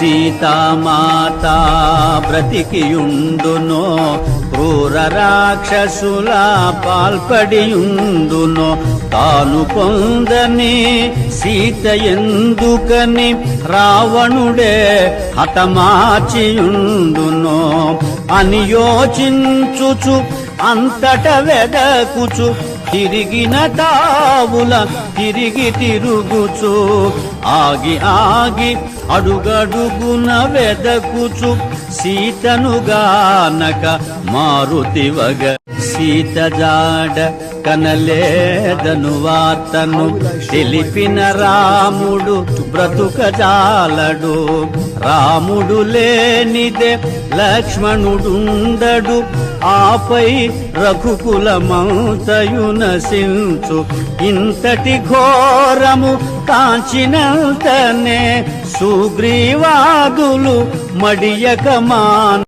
సీతామాత బ్రతికియుండునో, క్రూర రాక్షసుల పాల్పడియుండునో, తాను పొందని సీత ఎందుకని రావణుడే హతమార్చియుండునో అని యోచించుచు అంతట వెదకుచు తిరిగిన తావుల తిరిగి తిరుగుచు ఆగి ఆగి అడుగడుగున వెదకుచు సీతనుగానక మారుతివగ సీత జాడ కనలేదను వార్తను తెలిపిన రాముడు బ్రతుకజాలడు. రాముడు లేనిదే లక్ష్మణుడుండడు, ఆపై రఘుకులమంతయు నశించు. ఇంతటి ఘోరము కాంచినంతనే సుగ్రీవాదులు మడియక మాన